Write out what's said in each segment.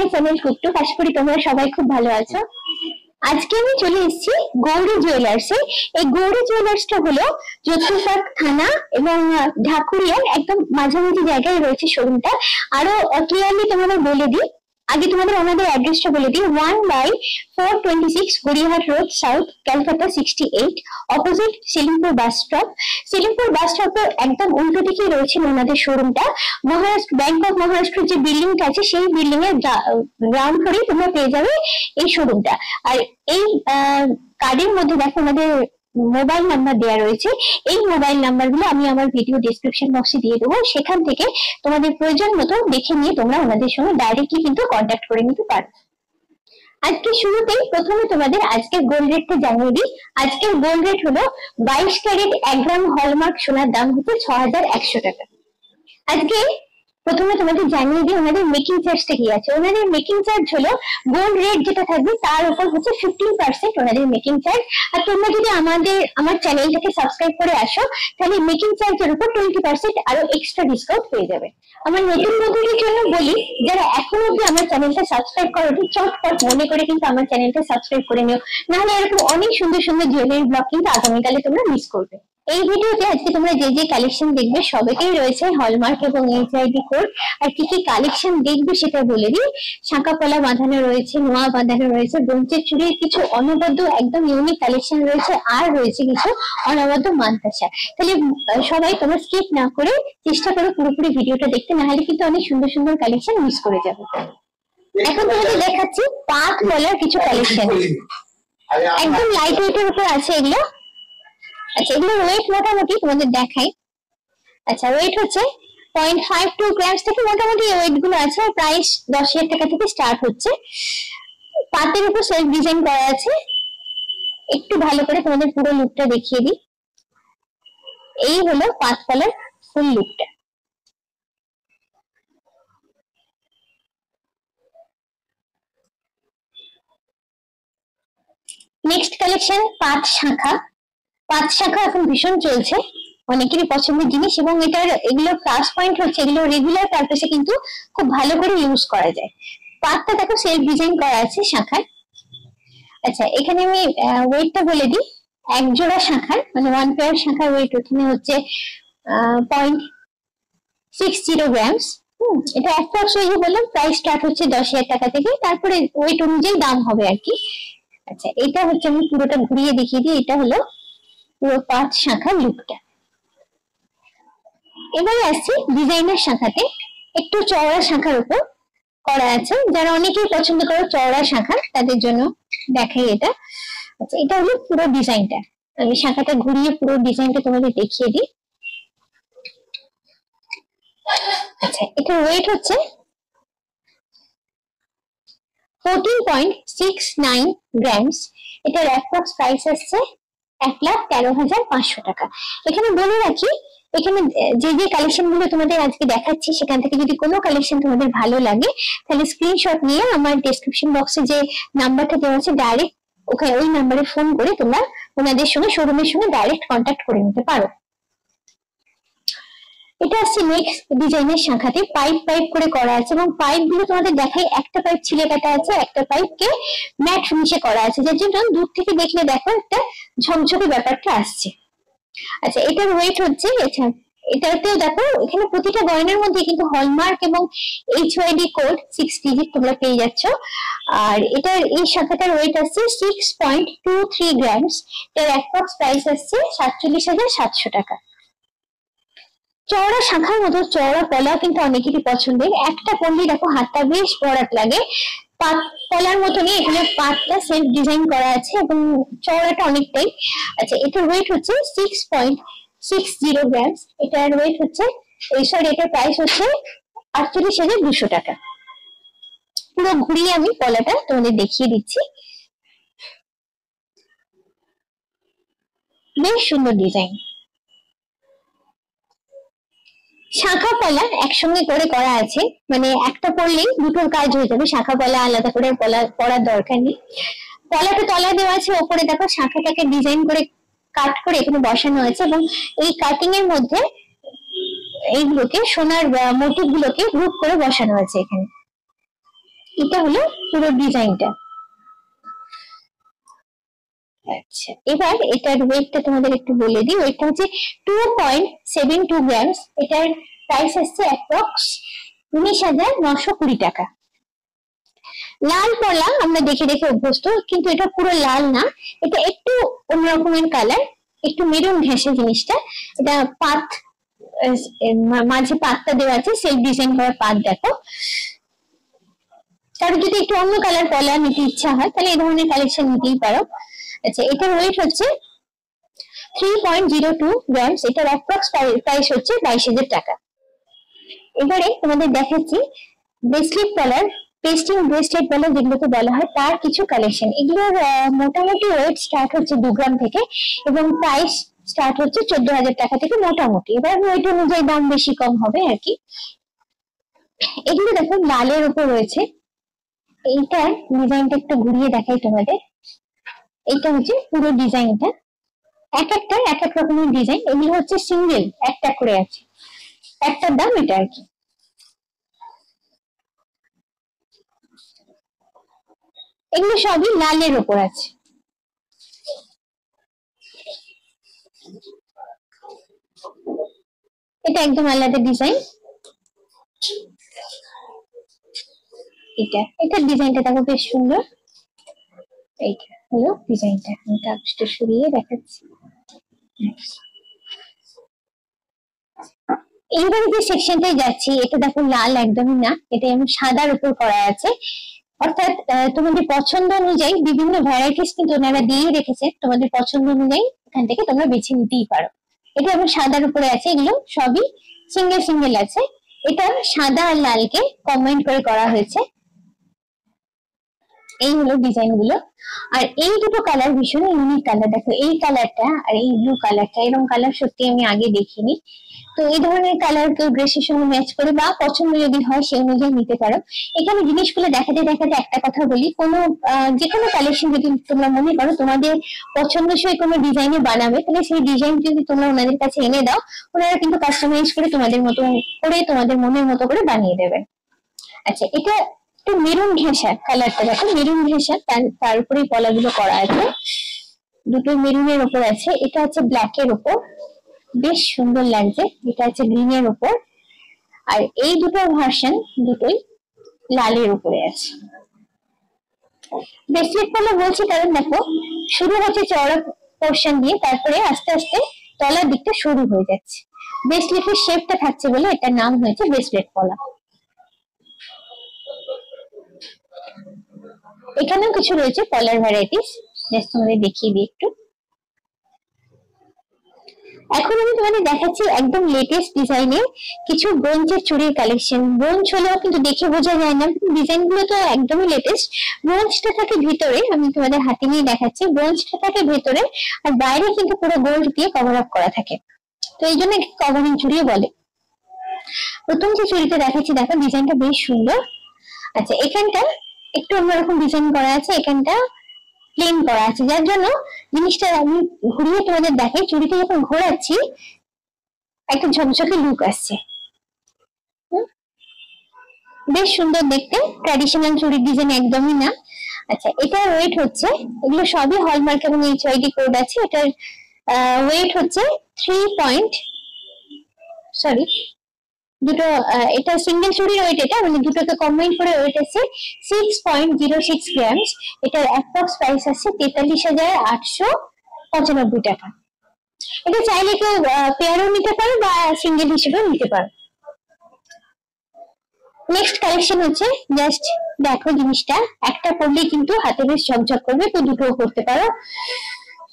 My channel টুকটুক। আশা করি তোমরা সবাই খুব ভালো আছো। আজকে আমি চলে এসেছি গৌরী জুয়েলার্সে। এই গৌরী জুয়েলার্সটা হলো যোধপুরপাড় থানা এবং ঢাকুরিয়ার একদম মাঝামাঝি জায়গায় রয়েছে শোরুমটা। আরো ক্লিয়ারলি তোমাদের বলে দিই, আগে তোমাদের ওনাদের অ্যাড্রেসটা বলে দিই। 1/426 Gariahat road south, Calcutta 68, opposite Silimpur bus stop. Silimpur bus স্টপের একদম উল্টো দিকেই রয়েছে ওনাদের শোরুমটা। মহারাষ্ট্র ব্যাংক অফ মহারাষ্ট্রের যে বিল্ডিংটা আছে সেই বিল্ডিং এর গ্রাউন্ড ফ্লোরেই তোমরা পেয়ে যাবে এই শোরুমটা। আর এই কার্ডের মধ্যে দেখো আমাদের মোবাইল নাম্বার দেওয়া রয়েছে। এই মোবাইল নাম্বার গুলো আমি আমার ভিডিও ডেসক্রিপশন বক্সে দিয়ে দেবো, সেখান থেকে তোমাদের প্রয়োজন মতো দেখে নিয়ে তোমরা ওনাদের সঙ্গে ডাইরেক্টলি কিন্তু কন্ট্যাক্ট করে নিতে পারো। আজকে শুরুতেই প্রথমে তোমাদের আজকের গোল্ড রেটটা জানিয়ে দিই। আজকের গোল্ড রেট হলো 22 ক্যারেট 1 গ্রাম হলমার্ক সোনার দাম হচ্ছে 6100 টাকা। আজকে প্রথমে তোমাদের জানিয়ে দিই ওনাদের মেকিং চার্জটা কি আছে। ওনাদের মেকিং চার্জ হলো গোল্ড রেট যেটা থাকবে তার উপর হচ্ছে 15% ওনাদের মেকিং চার্জ। আর তোমরা যদি আমার চ্যানেলটাকে সাবস্ক্রাইব করে আসো তাহলে মেকিং চার্জের উপর 20% আরো এক্সট্রা ডিসকাউন্ট পেয়ে যাবে। আমার নতুন বন্ধুদের জন্য বলি, যারা এখনো অব্দি আমার চ্যানেলটা সাবস্ক্রাইব করোনি, চটপট মনে করে কিন্তু আমার চ্যানেলটা সাবস্ক্রাইব করে নিও, নাহলে এরকম অনেক সুন্দর সুন্দর জুয়েলারি ব্লগ কিন্তু আগামীকালে তোমরা মিস করবে। এই ভিডিওতে আজকে তোমরা যে যে কালেকশন দেখবে সবেতেই রয়েছে হলমার্ক এবং এইচআইডি কোড। আর কি কি কালেকশন দেখবে সেটা বলে দিই। শাঁখা পলা বাঁধানো রয়েছে, নোয়া বাঁধানো রয়েছে, ব্রোঞ্চের চুড়ির কিছু অনবদ্য একদম ইউনিক কালেকশন রয়েছে, আর রয়েছে কিছু অনবদ্য মানতাসা। তাহলে সবাই তোমরা স্কিপ না করে চেষ্টা করো পুরোপুরি ভিডিওটা দেখতে, না হলে কিন্তু অনেক সুন্দর সুন্দর কালেকশন মিস করে যাবে। এখন তোমাদের দেখাচ্ছি পাত পলার কিছু কালেকশন, একদম লাইট ওয়েটের উপর আছে এগুলো। আচ্ছা, এগুলো ওয়েট মোটামুটি তোমাদের দেখাই। আচ্ছা, ওয়েট হচ্ছে 0.52 গ্রাম থেকে মোটামুটি ওয়েট গুলো আছে। প্রাইস 10,000 টাকা থেকে স্টার্ট হচ্ছে। পাতের উপর সেলফ ডিজাইন করা আছে। একটু ভালো করে তোমাদের পুরো লুকটা দেখিয়ে দিই। এই হলো পাত পলার ফুল লুকটা। নেক্সট কালেকশন পাত শাঁখা। পাত শাঁখা এখন ভীষণ চলছে, অনেকেরই পছন্দের জিনিস, এবং এগুলোর প্লাস পয়েন্ট হচ্ছে এগুলো রেগুলার পারপাসে কিন্তু খুব ভালো করে ইউজ করা যায়। পাতটা দেখো সেলফ ডিজাইন করা আছে শাঁখার। আচ্ছা, এখানে আমি ওয়েটটা বলে দিই। এক জোড়া শাঁখার মানে 1 পেয়ার শাঁখার ওয়েট ওখানে হচ্ছে 0.60 গ্রামস। এটা অ্যাপ্রক্স ওই যে বললাম প্রাইস স্টার্ট হচ্ছে 10,000 টাকা থেকে, তারপরে ওয়েট অনুযায়ী দাম হবে আর কি। আচ্ছা, এটা হচ্ছে আমি পুরোটা ঘুরিয়ে দেখিয়ে দিই। এটা হলো পুরো পাত শাঁখার লুকটা। এবারে আসছি ডিজাইনার শাঁখাতে। একটু চওড়া শাঁখার উপর করা আছে, যারা অনেকেই পছন্দ করে চওড়া শাঁখা তাদের জন্য দেখাই এটা। আচ্ছা, এটা হলো পুরো ডিজাইনটা। আমি শাঁখাটা ঘুরিয়ে পুরো ডিজাইনটা তোমাদের দেখিয়ে দিই। আচ্ছা, এটা ওয়েট হচ্ছে 14.69 গ্রামস। এটার অ্যাপ্রক্স প্রাইস আসছে 1,13,500 টাকা। এখানে বলে রাখি, এখানে যে যে কালেকশন গুলো তোমাদের আজকে দেখাচ্ছি সেখান থেকে যদি কোনো কালেকশন তোমাদের ভালো লাগে তাহলে স্ক্রিনশট নিয়ে আমার ডেসক্রিপশন বক্সে যে নাম্বারটা দেওয়া আছে ডাইরেক্ট ওখানে ওই নাম্বারে ফোন করে তোমরা ওনাদের সঙ্গে শোরুমের সঙ্গে ডাইরেক্ট কন্ট্যাক্ট করে নিতে পারো। এটা আসছে নেক্সট ডিজাইনের শাঁখাতে পাইপ পাইপ করে করা আছে, এবং পাইপ গুলো তোমাদের দেখাই। একটা পাইপ ছিলে কাটা আছে, একটা পাইপকে ম্যাট ফিনিশে করা আছে, যার জন্য দূর থেকে দেখলে দেখো একটা ঝকঝকে ব্যাপারটা আসছে। আচ্ছা, এটার ওয়েট হচ্ছে, এটাতেও দেখো এখানে প্রতিটা গয়নার মধ্যে কিন্তু হলমার্ক এবং এইচওআইডি কোড 6 ডিজিট তোমরা পেয়ে যাচ্ছ। আর এটার এই শাখাটার ওয়েট আসছে 6.23 গ্রামস। এর অ্যাপ্রক্স প্রাইস আসছে 47,700 টাকা। চওড়া শাখার মতো চওড়া পলা কিন্তু অনেকেরই পছন্দের। একটা পরলে দেখো হাতটা বেশ বড়াট লাগে। পাত পলার মতনই এখানে পাতটা সেলফ ডিজাইন করা আছে এবং চওড়াটা অনেকটাই। আচ্ছা, এটার ওয়েট হচ্ছে 6.60 গ্রামস। এটার ওয়েট হচ্ছে এটার প্রাইস হচ্ছে 48,200 টাকা। পুরো ঘুরিয়ে আমি পলাটা তোমাদের দেখিয়ে দিচ্ছি। বেশ সুন্দর ডিজাইন। শাঁখা পলা একসঙ্গে করে করা আছে, মানে একটা পরলেই দুটোর কাজ হয়ে যাবে। শাঁখা পলা আলাদা করে পরার দরকার নেই। পলাটা তলা দেওয়া আছে, ওপরে দেখো শাঁখাটাকে ডিজাইন করে কাট করে এখানে বসানো আছে, এবং এই কাটিং এর মধ্যে এইগুলোকে সোনার মোটিভ গুলোকে গ্রুপ করে বসানো আছে এখানে। এটা হলো পুরো ডিজাইনটা। আচ্ছা, এবার এটার ওয়েটটা তোমাদের একটু বলে দিই। ওয়েটটা হচ্ছে 2.72 গ্রামস। এটার প্রাইস আসছে অ্যাপ্রক্স 19,920 টাকা। লাল পলা আমরা দেখে দেখে অভ্যস্ত, কিন্তু এটা পুরো লাল না, এটা একটু অন্যরকমের কালার, একটু মেরুন ঘেঁষে জিনিসটা। এটা পাত, মাঝে পাতটা দেওয়া আছে, সেলফ ডিজাইন করা পাত। দেখো, কারো যদি একটু অন্য কালার পলা নিতে ইচ্ছা হয় তাহলে এই ধরনের কালেকশন নিতেই পারো। আচ্ছা, এটার ওয়েট হচ্ছে 3.02 গ্রামস। এটার অ্যাপ্রক্স প্রাইস হচ্ছে 22,000 টাকা। এবারে তোমাদের দেখাচ্ছি ব্রেসলেট পলার, পেস্টিং ব্রেসলেট বলে যেগুলোকে বলা হয়, তার কিছু কালেকশন। এগুলোর মোটামুটি ওয়েট স্টার্ট হচ্ছে 2 গ্রাম থেকে এবং প্রাইস স্টার্ট হচ্ছে 14,000 টাকা থেকে মোটামুটি। এবার ওয়েট অনুযায়ী দাম বেশি কম হবে আর কি। এগুলো দেখো লালের উপর রয়েছে। এইটার ডিজাইনটা একটু ঘুরিয়ে দেখাই তোমাদের। এইটা হচ্ছে পুরো ডিজাইনটা, এক একটা এক এক রকমের ডিজাইন। এগুলো হচ্ছে সিঙ্গেল, একটা করে আছে, একটার দাম এটা আর কি। এগুলো সবই লালের উপর আছে। এটা একদম আলাদা ডিজাইন। এটার ডিজাইনটা দেখো বেশ সুন্দর। এইটা হলো ডিজাইনটা, আমি কাগজটা সরিয়ে দেখাচ্ছি। এইবারে যে সেকশনটায় যাচ্ছি, এটা দেখো লাল একদমই না, এটা এমন সাদার উপর করা আছে। অর্থাৎ তোমাদের পছন্দ অনুযায়ী বিভিন্ন ভ্যারাইটিস কিন্তু ওনারা দিয়ে রেখেছে, তোমাদের পছন্দ অনুযায়ী এখান থেকে তোমরা বেছে নিতেই পারো। এটা এমন সাদার উপরে আছে, এগুলো সবই সিঙ্গেল সিঙ্গেল আছে। এটা সাদা আর লালকে কম্বাইন করে করা হয়েছে। এই হলো ডিজাইন গুলো। আর এই দুটো কালার ভীষণ ইউনিক কালার। দেখো এই কালারটা আর এই ব্লু কালারটা, এরকম কালার সত্যি আমি আগে দেখিনি। তো এই ধরনের কালার কেউ ড্রেসের সঙ্গে ম্যাচ করে বা পছন্দ যদি হয় সেই অনুযায়ী নিতে পারো। এখানে জিনিসগুলো দেখাতে দেখাতে একটা কথা বলি, কোনো যে কোনো কালেকশন যদি তোমরা মনে করো তোমাদের পছন্দসই কোনো ডিজাইনে বানাবে, তাহলে সেই ডিজাইন যদি তোমরা ওনাদের কাছে এনে দাও, ওনারা কিন্তু কাস্টমাইজ করে তোমাদের মতো করে, তোমাদের মনের মতো করে বানিয়ে দেবে। আচ্ছা, এটা একটু মেরুন ঘেঁষা কালারটা, দেখো মেরুন ঘেঁষা, তার উপরেই পলাগুলো করা আছে, দুটো মেরুনের উপর আছে। এটা হচ্ছে ব্ল্যাক এর উপর, বেশ সুন্দর লাগছে। এটা হচ্ছে গ্রিনের উপর, আর এই দুটো ভার্সন দুটোই লালের উপরে আছে। ব্রেসলেট পলা বলছি কারণ দেখো শুরু হচ্ছে চওড়া পোর্শন দিয়ে, তারপরে আস্তে আস্তে তলার দিকটা সরু হয়ে যাচ্ছে। ব্রেসলেটের শেপটা থাকছে বলে এটার নাম হয়েছে ব্রেসলেট পলা। এখানেও কিছু রয়েছে পলার ভ্যারাইটিস, জাস্ট তোমাদের দেখিয়ে দিই একটু। এখন আমি তোমাদের দেখাচ্ছি একদম লেটেস্ট ডিজাইনের কিছু ব্রোঞ্জের চুড়ির কালেকশন। ব্রোঞ্জ হলেও কিন্তু দেখে বোঝা যায় না, ডিজাইন গুলো তো একদমই লেটেস্ট। ব্রোঞ্জটা থাকে ভিতরে, আমি তোমাদের হাতে নিয়ে দেখাচ্ছি। ব্রোঞ্জটা থাকে ভেতরে, আর বাইরে কিন্তু পুরো গোল্ড দিয়ে কভার আপ করা থাকে, তো এই জন্য কভারিং চুড়িও বলে। প্রথম যে চুড়িটা দেখাচ্ছি দেখো, ডিজাইনটা বেশ সুন্দর। আচ্ছা, এখানটা একটু অন্যরকম ডিজাইন করা আছে, এখানটা প্লেন করা আছে, যার জন্য জিনিসটা আমি ঘুরিয়ে তোমাদের দেখাই। চুড়িটা যখন ঘোরাচ্ছি একটা ঝকঝকে লুক আসছে, বেশ সুন্দর দেখতে। ট্র্যাডিশনাল চুড়ির ডিজাইন একদমই না। আচ্ছা, এটার ওয়েট হচ্ছে, এগুলো সবই হলমার্ক এবং HYD কোড আছে। এটার ওয়েট হচ্ছে 3 সরি দুটো, এটা সিঙ্গেল চুড়ির ওয়েট, এটা মানে দুটোকে কম্বাইন করে ওয়েট আছে 6.06 গ্রামস। এটার অ্যাপ্রক্স প্রাইস আছে 43,895 টাকা। এটা চাইলে কেউ পেয়ারও নিতে পারো বা সিঙ্গেল হিসেবেও নিতে পারো। নেক্সট কালেকশন হচ্ছে, জাস্ট দেখো জিনিসটা, একটা পরলেই কিন্তু হাতে বেশ ঝকঝক করবে, তো দুটোও করতে পারো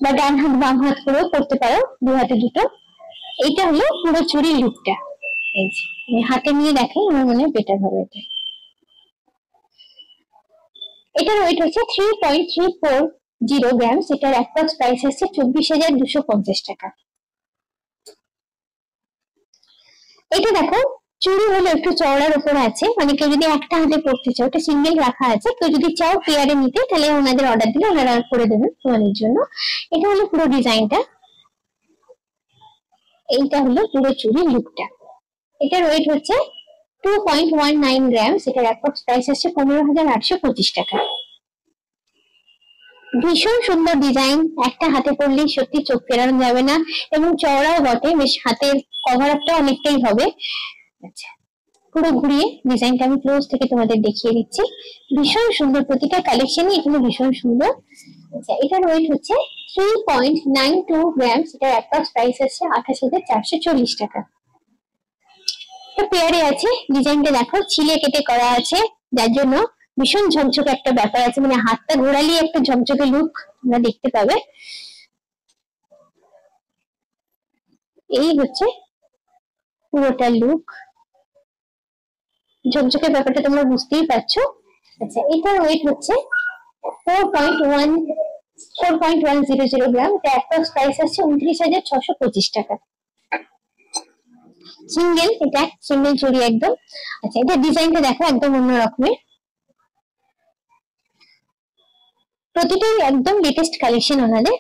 বা ডান হাত বাম হাত করেও করতে পারো, দু হাতে দুটো। এইটা হলো পুরো চুড়ির লুকটা। এই যে আমি হাতে নিয়ে দেখাই, আমার মনে হয় বেটার হবে এটা। এটার ওয়েট হচ্ছে 3.340 গ্রামস। এটার অ্যাপ্রক্স প্রাইস হচ্ছে 24,250 টাকা। এটা দেখো চুড়ি হলো একটু চওড়ার উপরে আছে, মানে কেউ যদি একটা হাতে পড়তে চাও, এটা সিঙ্গেল রাখা আছে, কেউ যদি চাও পেয়ারে নিতে তাহলে ওনাদের অর্ডার দিলে ওনারা করে দেবেন তোমাদের জন্য। এটা হলো পুরো ডিজাইনটা, এইটা হলো পুরো চুড়ির লুকটা। এটার ওয়েট হচ্ছে 2.19 গ্রামস, এটার অ্যাপ্রক্স প্রাইস আসছে 15,825 টাকা। ভীষণ সুন্দর ডিজাইন, একটা হাতে পরলেই সত্যি চোখ ফেরানো যাবে না, এবং চওড়াও বটে, বেশ হাতের কভার আপটা অনেকটাই হবে। আচ্ছা, পুরো ঘুরিয়ে ডিজাইনটা আমি ক্লোজ থেকে তোমাদের দেখিয়ে দিচ্ছি। ভীষণ সুন্দর, প্রতিটা কালেকশনই এখানে ভীষণ সুন্দর। আচ্ছা, এটার ওয়েট হচ্ছে 3.92 গ্রামস, এটার অ্যাপ্রক্স প্রাইস আছে 28,440 টাকা। পেয়ারে আছে, ডিজাইনটা দেখো ছিলে কেটে করা আছে, যার জন্য ভীষণ ঝকঝকে একটা ব্যাপার আছে, মানে হাতটা ঘোরালি একটা ঝকঝকে লুক তোমরা দেখতে পাবে। এই হচ্ছে পুরোটা লুক, ঝকঝকে ব্যাপারটা তোমরা বুঝতেই পারছো। আচ্ছা, এটার ওয়েট হচ্ছে 4.10 গ্রাম, এটা অ্যাপ্রক্স প্রাইস আছে 29,625 টাকা। সিঙ্গেল, এটা সিঙ্গেল চুড়ি একদম। আচ্ছা, এটা ডিজাইনটা দেখো একদম অন্য রকমের, প্রতিটাই একদম লেটেস্ট কালেকশন ওনাদের।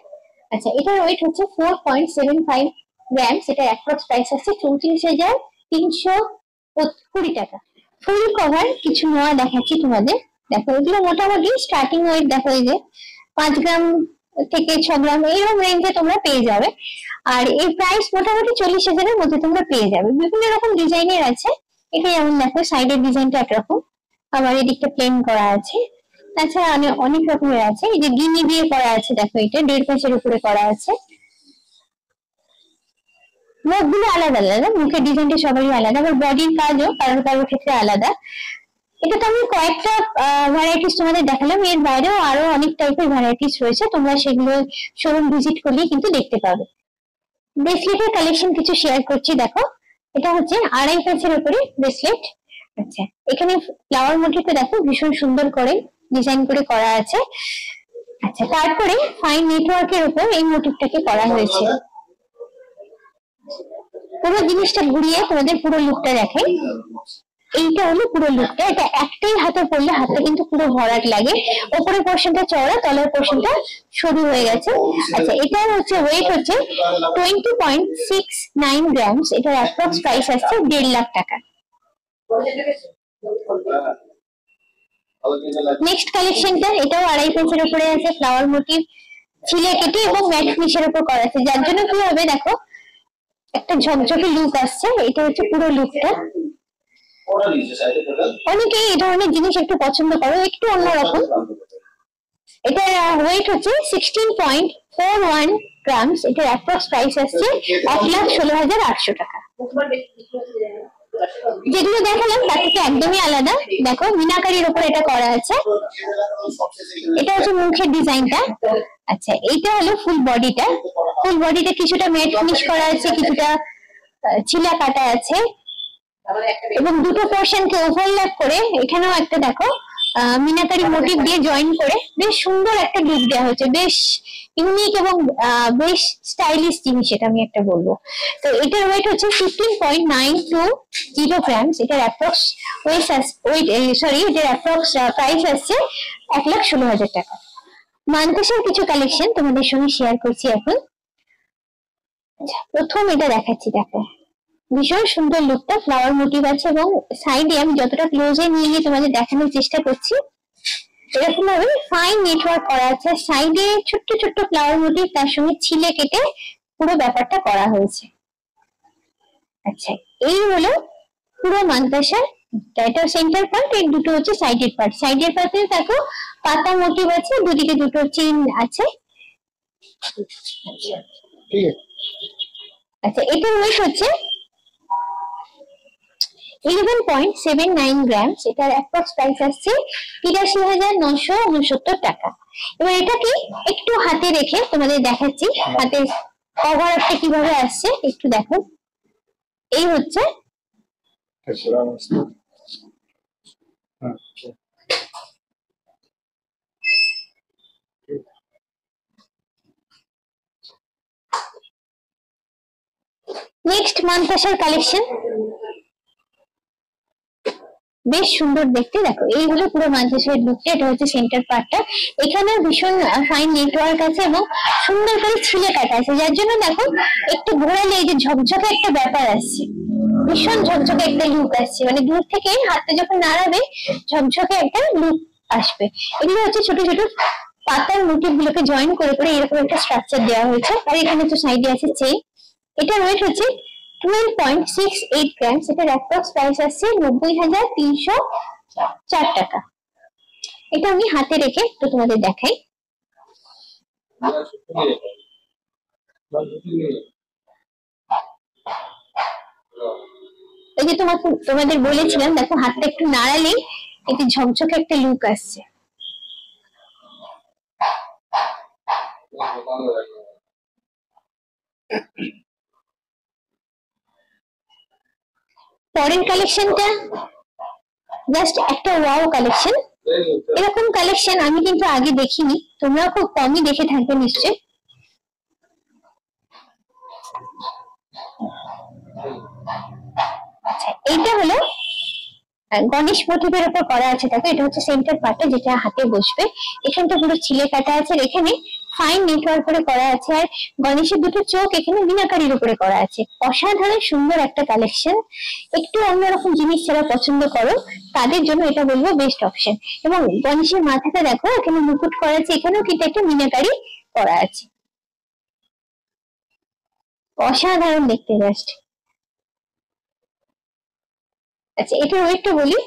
আচ্ছা, এটার ওয়েট হচ্ছে 4.75 গ্রামস, এটা অ্যাপ্রক্স প্রাইস আছে 34,320 টাকা। ফুল কভার কিছু নোয়া দেখাচ্ছি তোমাদের, দেখো এগুলো মোটামুটি স্টার্টিং ওয়েট দেখো, এই যে 5 গ্রাম থেকে 6 গ্রাম এইরকম রেঞ্জে তোমরা পেয়ে যাবে। আর এই প্রাইস মোটামুটি 40,000-এর মধ্যে তোমরা পেয়ে যাবে। বিভিন্ন রকম ডিজাইনের আছে, এটা যেমন দেখো সাইডের ডিজাইনটা একরকম, আবার এদিকটা প্লেন করা আছে। তাছাড়া অনেক রকমের আছে, এই যে গিনি দিয়ে করা আছে, দেখো এটা 1.5 পেজের উপরে করা আছে। মুখগুলো আলাদা আলাদা, মুখের ডিজাইনটা সবারই আলাদা, আবার বডির কাজও কারোর কারোর ক্ষেত্রে আলাদা। এটা তো আমি কয়েকটা ভ্যারাইটিস তোমাদের দেখালাম, এর বাইরেও আরো অনেক টাইপের ভ্যারাইটিস রয়েছে, তোমরা সেগুলো শোরুম ভিজিট করলেই কিন্তু দেখতে পাবে। ব্রেসলেটের কালেকশন কিছু শেয়ার করছি, দেখো এটা হচ্ছে 2.5 পেজের উপরে ব্রেসলেট। আচ্ছা, এখানে ফ্লাওয়ার মোটিভটা দেখো ভীষণ সুন্দর করে ডিজাইন করে করা আছে। আচ্ছা, তারপরে ফাইন নেটওয়ার্কের উপর এই মোটিভটাকে করা হয়েছে। পুরো জিনিসটা ঘুরিয়ে তোমাদের পুরো লুকটা দেখাই। এইটা হলো পুরো লুকটা, এটা একটাই হাতে পরলে হাতটা কিন্তু পুরো ভরাট লাগে, উপরের পোর্শনটা চওড়া, তলার পোর্শনটা সরু হয়ে গেছে। আচ্ছা, এটা হচ্ছে ওয়েট হচ্ছে 20.69 গ্রামস, এটার অ্যাপ্রক্স প্রাইস আসছে 1.5 লাখ টাকা। নেক্সট কালেকশনটা, এটাও 2.5 পেজের উপরে আছে, ফ্লাওয়ার মোটিভ ছিলে কেটে এবং ম্যাট ফিনিশের উপর করা আছে, যার জন্য কি হবে দেখো একটা ঝকঝকে লুক আসছে। এটা হচ্ছে পুরো লুকটা। অনেকেই এই ধরনের জিনিস একটু পছন্দ করো, একটু অন্যরকম। এটা ওয়েট হচ্ছে 16.41 গ্রামস, এটার অ্যাপ্রক্স প্রাইস আসছে 1,16,800 টাকা। যেগুলো দেখালাম তার থেকে একদমই আলাদা, দেখো মিনাকারির উপর এটা করা আছে, এটা হচ্ছে মুখের ডিজাইনটা। আচ্ছা, এইটা হলো ফুল বডিটা, ফুল বডিটা কিছুটা ম্যাট ফিনিশ করা আছে, কিছুটা ছিলা কাটা আছে, এবং দুটো পোর্শনকে ওভারল্যাপ করে এখানেও একটা দেখো মিনাকারি মোটিভ দিয়ে জয়েন করে বেশ সুন্দর একটা লুক দেওয়া হয়েছে, বেশ ইউনিক এবং বেশ স্টাইলিশ জিনিস, এটা আমি একটা বলবো। তো এটার ওয়েট হচ্ছে 15.92 গ্রামস, এটার অ্যাপ্রক্স এটার অ্যাপ্রক্স প্রাইস আসছে 1,16,000 টাকা। মানতাসার কিছু কালেকশন তোমাদের সঙ্গে শেয়ার করছি এখন। প্রথম এটা দেখাচ্ছি, দেখো ভীষণ সুন্দর লুকটা, ফ্লাওয়ার মোটিভ আছে, এবং সাইডে আমি যতটা ক্লোজে নিয়ে গিয়ে তোমাদের দেখানোর চেষ্টা করছি, এরকম ভাবে ফাইন নেটওয়ার্ক করা আছে, সাইডে ছোট্ট ছোট্ট ফ্লাওয়ার মোটিভ, তার সঙ্গে ছিলে কেটে পুরো ব্যাপারটা করা হয়েছে। আচ্ছা, এই হলো পুরো মানতাসার, এটা সেন্টার পার্ট, এই দুটো হচ্ছে সাইডের পার্ট। সাইডের পার্টে দেখো পাতা মোটিভ আছে, দুদিকে দুটো চেইন আছে। আচ্ছা, এটার ওয়েট হচ্ছে 11.79 গ্রামস, এটার অ্যাপ্রক্স প্রাইস আসছে 83,969 টাকা। এবার এটাকে একটু হাতে রেখে তোমাদের দেখাচ্ছি হাতের কভার আপটা কিভাবে আসছে, একটু দেখো। এই হচ্ছে নেক্সট মানতাসার কালেকশন, বেশ সুন্দর দেখতে, দেখো এইগুলো পুরো মানতাসার লুকটা। এটা হচ্ছে সেন্টার পার্টটা, এখানে ভীষণ ফাইন নেটওয়ার্ক আছে এবং সুন্দর করে ছিলে কাটা আছে, যার জন্য দেখো একটু ঘোরালে এই যে ঝকঝকে একটা ব্যাপার আসছে। ভীষণ ঝকঝকে একটা লুক আসছে, মানে দূর থেকে হাতটা যখন নাড়াবে ঝকঝকে একটা লুক আসবে। এগুলো হচ্ছে ছোট ছোট পাতার মোটিভ গুলোকে জয়েন করে করে এরকম একটা স্ট্রাকচার দেওয়া হয়েছে। আর এখানে তো সাইডে আছে চেইন। এটা ওয়েট হচ্ছে 12.68 গ্রামস। এটার অ্যাপ্রক্স প্রাইস আসছে 90,304 টাকা। এটা আমি হাতে রেখে তো তোমাদের দেখাই। এই যে তোমাদের বলেছিলাম, দেখো হাতটা একটু নাড়ালেই একটু ঝকঝকে একটা লুক আসছে। পরের কালেকশনটা জাস্ট একটা ওয়াও কালেকশন। এরকম কালেকশন আমি কিন্তু আগে দেখিনি, তোমরা খুব কমই দেখে থাকবে নিশ্চয়। আচ্ছা, এইটা হলো গণেশ মোটিভের উপর করা আছে। দেখো এটা হচ্ছে সেন্টার পার্টে যেটা হাতে বসবে। এখানটা পুরো ছিলে কাটা আছে, এখানে ফাইন নেটওয়ার্ক করে করা আছে। আর গণেশের দুটো চোখ এখানে মিনাকারির উপরে করা আছে। অসাধারণ সুন্দর একটা কালেকশন। একটু অন্যরকম জিনিস যারা পছন্দ করো তাদের জন্য এটা বলবো বেস্ট অপশন। এবং গণেশের মাথাটা দেখো এখানে মুকুট করা আছে, এখানেও কিন্তু একটা মিনাকারি করা আছে। অসাধারণ দেখতে জাস্ট। আচ্ছা, এটার ওয়েটটা বলি।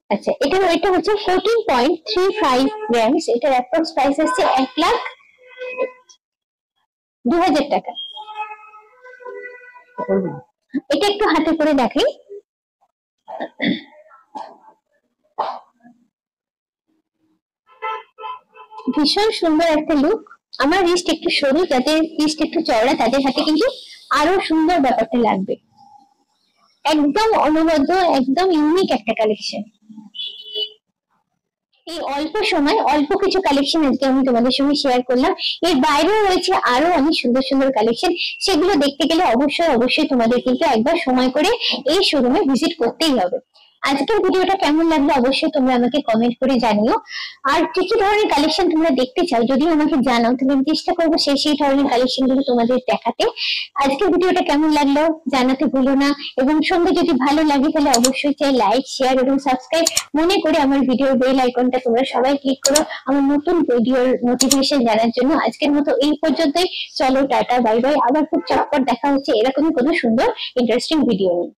আচ্ছা, এটার ওয়েটটা হচ্ছে 14.35 গ্রামস। এটার অ্যাপ্রক্স প্রাইস আসছে 1,02,000 টাকা। এটা একটু হাতে করে দেখাই। ভীষণ সুন্দর একটা লুক। আমার রিস্ট একটু সরু, যাদের রিস্ট একটু চওড়া তাদের হাতে কিন্তু আরো সুন্দর ব্যাপারটা লাগবে। একদম অনবদ্য, একদম ইউনিক একটা কালেকশন। এই অল্প সময় অল্প কিছু কালেকশন আজকে আমি তোমাদের সঙ্গে শেয়ার করলাম। এর বাইরেও রয়েছে আরো অনেক সুন্দর সুন্দর কালেকশন। সেগুলো দেখতে গেলে অবশ্যই তোমাদের কিন্তু একবার সময় করে এই শোরুমে ভিজিট করতেই হবে। আজকের ভিডিওটা কেমন লাগলো অবশ্যই তোমরা আমাকে কমেন্ট করে জানিও। আর কি কি ধরনের কালেকশন তোমরা দেখতে চাও যদি আমাকে জানাও, তাহলে আমি চেষ্টা করবো সেই ধরনের কালেকশন গুলো তোমাদের দেখাতে। আজকের ভিডিওটা কেমন লাগলো জানাতে ভুলো না। এবং সঙ্গে যদি ভালো লাগে তাহলে অবশ্যই চাই লাইক, শেয়ার এবং সাবস্ক্রাইব মনে করে আমার ভিডিওর বেল আইকনটা তোমরা সবাই ক্লিক করো আমার নতুন ভিডিওর নোটিফিকেশন জানার জন্য। আজকের মতো এই পর্যন্তই। চলো টাটা, বাই বাই। আবার খুব চটপট দেখা হচ্ছে এরকমই কোনো সুন্দর ইন্টারেস্টিং ভিডিও নিয়ে।